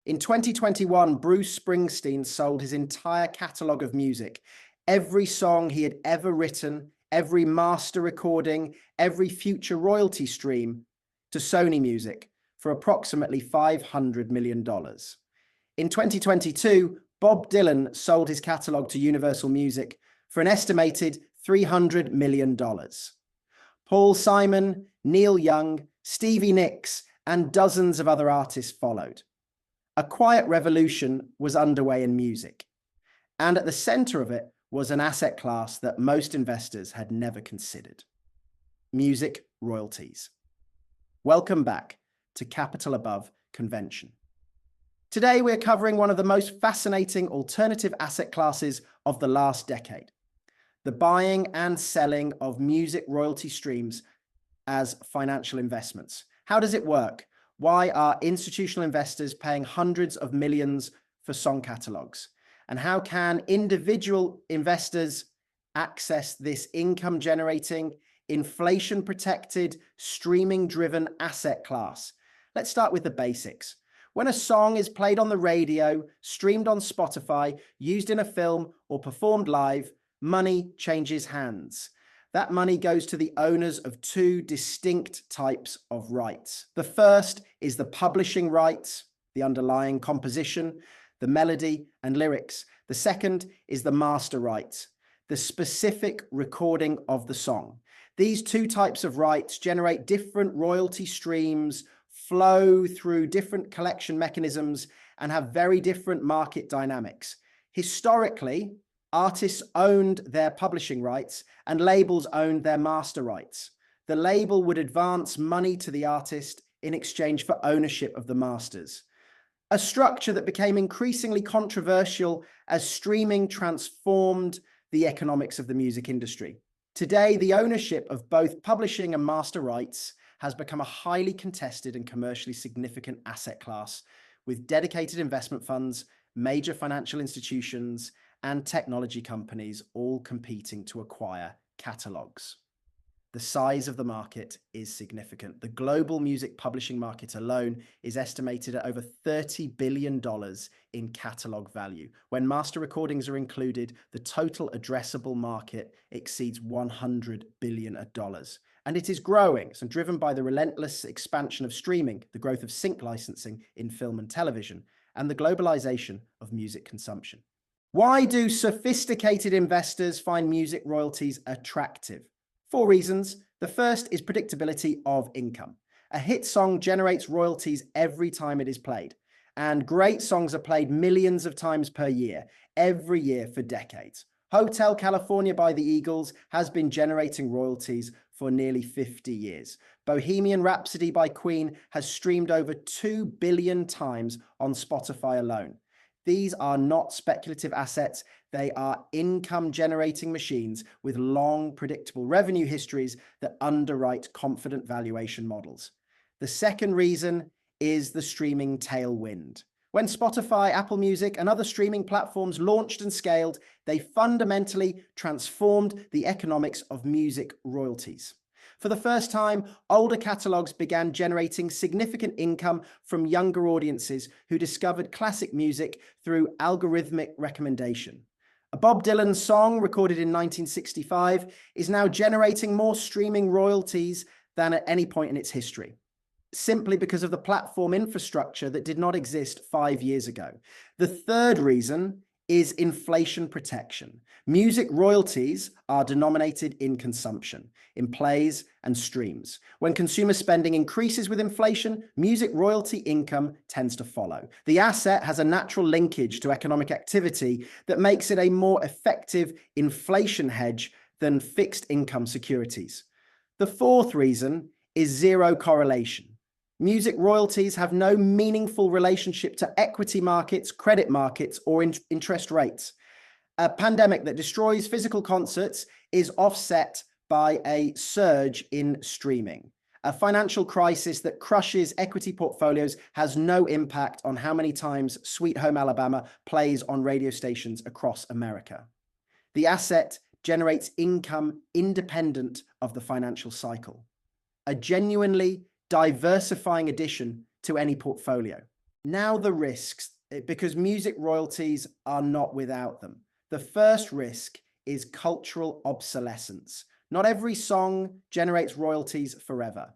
In 2021, Bruce Springsteen sold his entire catalogue of music, every song he had ever written, every master recording, every future royalty stream, to Sony Music for approximately $500 million. In 2022, Bob Dylan sold his catalogue to Universal Music for an estimated $300 million. Paul Simon, Neil Young, Stevie Nicks, and dozens of other artists followed. A quiet revolution was underway in music, and at the center of it was an asset class that most investors had never considered: music royalties. Welcome back to Capital Above Convention. Today, we're covering one of the most fascinating alternative asset classes of the last decade: the buying and selling of music royalty streams as financial investments. How does it work? Why are institutional investors paying hundreds of millions for song catalogs? And how can individual investors access this income-generating, inflation-protected, streaming-driven asset class? Let's start with the basics. When a song is played on the radio, streamed on Spotify, used in a film, or performed live, money changes hands. That money goes to the owners of two distinct types of rights. The first is the publishing rights, the underlying composition, the melody and lyrics. The second is the master rights, the specific recording of the song. These two types of rights generate different royalty streams, flow through different collection mechanisms, and have very different market dynamics. Historically, artists owned their publishing rights and labels owned their master rights. The label would advance money to the artist in exchange for ownership of the masters, a structure that became increasingly controversial as streaming transformed the economics of the music industry. Today, the ownership of both publishing and master rights has become a highly contested and commercially significant asset class, with dedicated investment funds, major financial institutions, and technology companies all competing to acquire catalogs. The size of the market is significant. The global music publishing market alone is estimated at over $30 billion in catalog value. When master recordings are included, the total addressable market exceeds $100 billion. And it is growing, so driven by the relentless expansion of streaming, the growth of sync licensing in film and television, and the globalization of music consumption. Why do sophisticated investors find music royalties attractive? 4 reasons. The first is predictability of income. A hit song generates royalties every time it is played, and great songs are played millions of times per year, every year for decades. Hotel California by the Eagles has been generating royalties for nearly 50 years. Bohemian Rhapsody by Queen has streamed over 2 billion times on Spotify alone. These are not speculative assets. They are income-generating machines with long, predictable revenue histories that underwrite confident valuation models. The second reason is the streaming tailwind. When Spotify, Apple Music, and other streaming platforms launched and scaled, they fundamentally transformed the economics of music royalties. For the first time, older catalogs began generating significant income from younger audiences who discovered classic music through algorithmic recommendation. A Bob Dylan song recorded in 1965 is now generating more streaming royalties than at any point in its history, simply because of the platform infrastructure that did not exist 5 years ago. The third reason is inflation protection. Music royalties are denominated in consumption, in plays and streams. When consumer spending increases with inflation, music royalty income tends to follow. The asset has a natural linkage to economic activity that makes it a more effective inflation hedge than fixed income securities. The fourth reason is zero correlation. Music royalties have no meaningful relationship to equity markets, credit markets, or interest rates. A pandemic that destroys physical concerts is offset by a surge in streaming. A financial crisis that crushes equity portfolios has no impact on how many times Sweet Home Alabama plays on radio stations across America. The asset generates income independent of the financial cycle, a genuinely diversifying addition to any portfolio. Now the risks, because music royalties are not without them. The first risk is cultural obsolescence. Not every song generates royalties forever.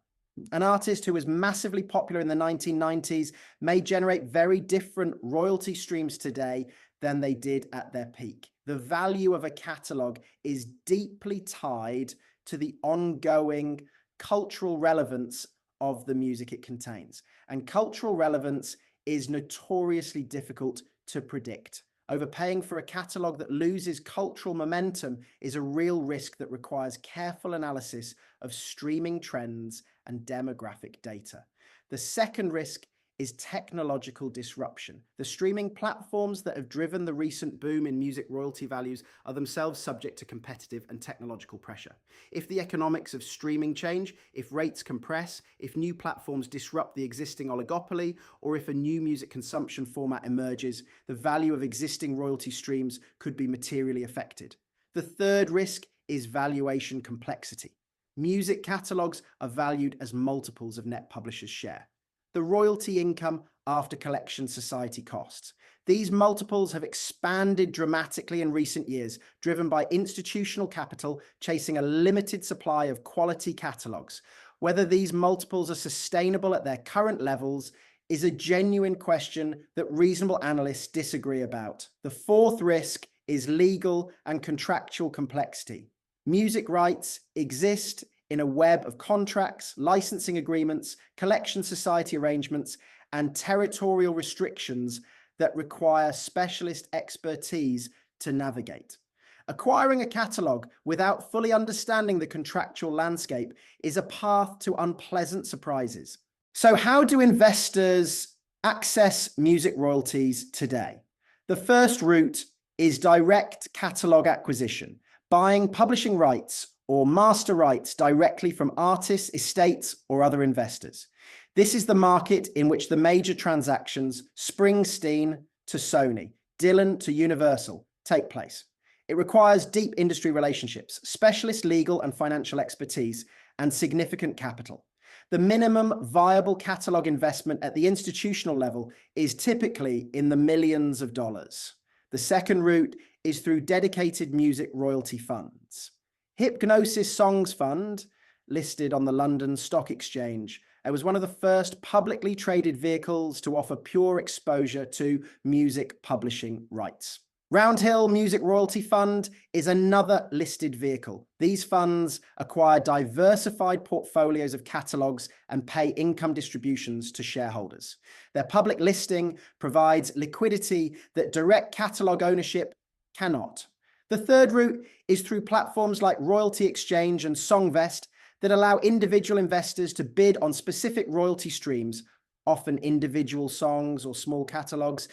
An artist who was massively popular in the 1990s may generate very different royalty streams today than they did at their peak. The value of a catalogue is deeply tied to the ongoing cultural relevance of the music it contains. And cultural relevance is notoriously difficult to predict. Overpaying for a catalogue that loses cultural momentum is a real risk that requires careful analysis of streaming trends and demographic data. The second risk is technological disruption. The streaming platforms that have driven the recent boom in music royalty values are themselves subject to competitive and technological pressure. If the economics of streaming change, if rates compress, if new platforms disrupt the existing oligopoly, or if a new music consumption format emerges, the value of existing royalty streams could be materially affected. The third risk is valuation complexity. Music catalogues are valued as multiples of net publishers' share. The royalty income after collection society costs. These multiples have expanded dramatically in recent years, driven by institutional capital chasing a limited supply of quality catalogues. Whether these multiples are sustainable at their current levels is a genuine question that reasonable analysts disagree about. The fourth risk is legal and contractual complexity. Music rights exist in a web of contracts, licensing agreements, collection society arrangements, and territorial restrictions that require specialist expertise to navigate. Acquiring a catalogue without fully understanding the contractual landscape is a path to unpleasant surprises. So how do investors access music royalties today? The first route is direct catalogue acquisition, buying publishing rights or master rights directly from artists, estates, or other investors. This is the market in which the major transactions, Springsteen to Sony, Dylan to Universal, take place. It requires deep industry relationships, specialist legal and financial expertise, and significant capital. The minimum viable catalogue investment at the institutional level is typically in the millions of dollars. The second route is through dedicated music royalty funds. Hipgnosis Songs Fund, listed on the London Stock Exchange, was one of the first publicly traded vehicles to offer pure exposure to music publishing rights. Roundhill Music Royalty Fund is another listed vehicle. These funds acquire diversified portfolios of catalogues and pay income distributions to shareholders. Their public listing provides liquidity that direct catalogue ownership cannot. The third route is through platforms like Royalty Exchange and Songvest that allow individual investors to bid on specific royalty streams, often individual songs or small catalogues,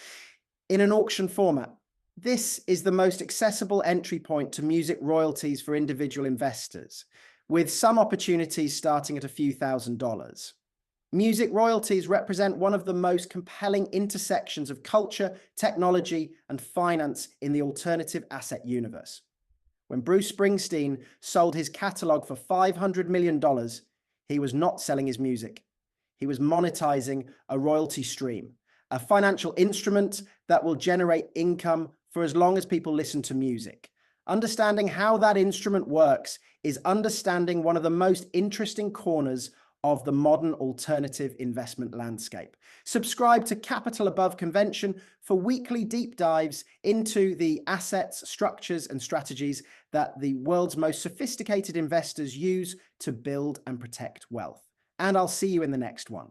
in an auction format. This is the most accessible entry point to music royalties for individual investors, with some opportunities starting at a few $1,000s. Music royalties represent one of the most compelling intersections of culture, technology, and finance in the alternative asset universe. When Bruce Springsteen sold his catalogue for $500 million, he was not selling his music. He was monetizing a royalty stream, a financial instrument that will generate income for as long as people listen to music. Understanding how that instrument works is understanding one of the most interesting corners of the modern alternative investment landscape. Subscribe to Capital Above Convention for weekly deep dives into the assets, structures, and strategies that the world's most sophisticated investors use to build and protect wealth. And I'll see you in the next one.